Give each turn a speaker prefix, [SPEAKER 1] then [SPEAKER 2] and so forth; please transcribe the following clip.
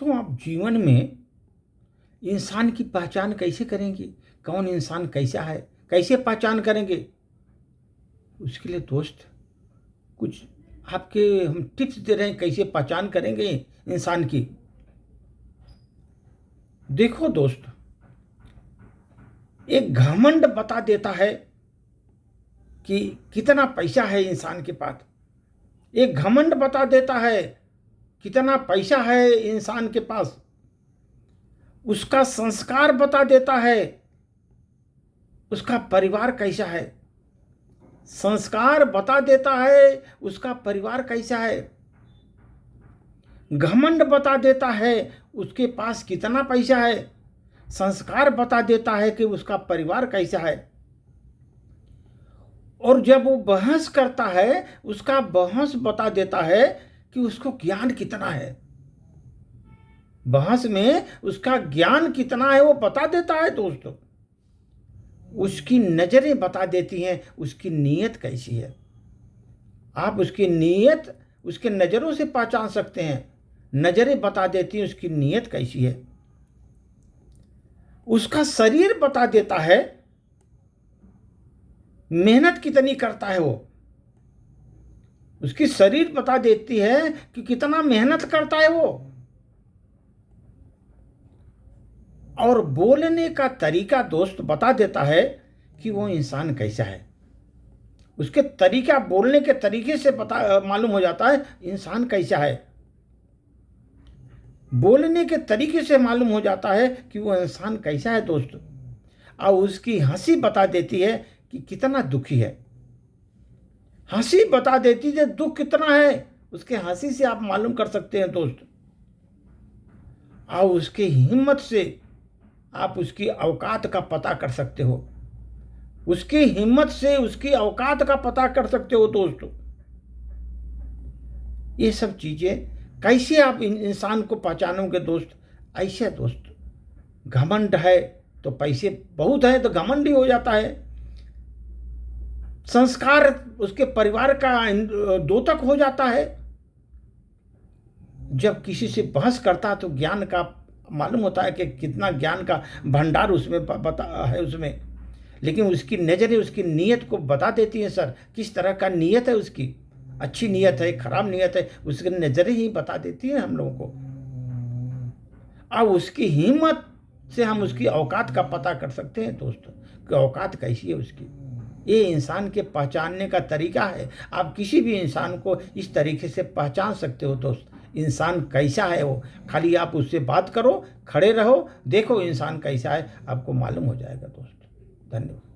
[SPEAKER 1] दोस्तों, आप जीवन में इंसान की पहचान कैसे करेंगे? कौन इंसान कैसा है, कैसे पहचान करेंगे? उसके लिए दोस्त कुछ आपके हम टिप्स दे रहे हैं, कैसे पहचान करेंगे इंसान की। देखो दोस्त, एक घमंड बता देता है कि कितना पैसा है इंसान के पास। एक घमंड बता देता है कितना पैसा है इंसान के पास। उसका संस्कार बता देता है उसका परिवार कैसा है। संस्कार बता देता है उसका परिवार कैसा है। घमंड बता देता है उसके पास कितना पैसा है। संस्कार बता देता है कि उसका परिवार कैसा है। और जब वो बहस करता है, उसका बहस बता देता है कि उसको ज्ञान कितना है। बहस में उसका ज्ञान कितना है वो बता देता है दोस्तों। उसकी नजरें बता देती हैं उसकी नीयत कैसी है। आप उसकी नीयत उसके नजरों से पहचान सकते हैं। नजरें बता देती हैं उसकी नीयत कैसी है। उसका शरीर बता देता है मेहनत कितनी करता है वो। उसकी शरीर बता देती है कि कितना मेहनत करता है वो। और बोलने का तरीका दोस्त बता देता है कि वो इंसान कैसा है। उसके तरीका, बोलने के तरीके से पता मालूम हो जाता है इंसान कैसा है। बोलने के तरीके से मालूम हो जाता है कि वो इंसान कैसा है दोस्त। और उसकी हंसी बता देती है कि कितना दुखी है। हंसी बता देती है दुख कितना है। उसके हंसी से आप मालूम कर सकते हैं दोस्त। और उसकी हिम्मत से आप उसकी औकात का पता कर सकते हो। उसकी हिम्मत से उसकी औकात का पता कर सकते हो दोस्तों। ये सब चीजें कैसे आप इंसान को पहचानोगे दोस्त? ऐसे दोस्त, घमंड है तो पैसे बहुत है तो घमंड ही हो जाता है। संस्कार उसके परिवार का द्योतक हो जाता है। जब किसी से बहस करता तो ज्ञान का मालूम होता है कि कितना ज्ञान का भंडार उसमें बता है उसमें। लेकिन उसकी नज़रें उसकी नीयत को बता देती हैं सर, किस तरह का नीयत है उसकी। अच्छी नीयत है, खराब नीयत है, उसकी नज़रें ही बता देती हैं हम लोगों को। अब उसकी हिम्मत से हम उसकी औकात का पता कर सकते हैं दोस्तों कि औकात कैसी है उसकी। ये इंसान के पहचानने का तरीका है। आप किसी भी इंसान को इस तरीके से पहचान सकते हो दोस्त। इंसान कैसा है वो, खाली आप उससे बात करो, खड़े रहो, देखो इंसान कैसा है, आपको मालूम हो जाएगा दोस्त। धन्यवाद।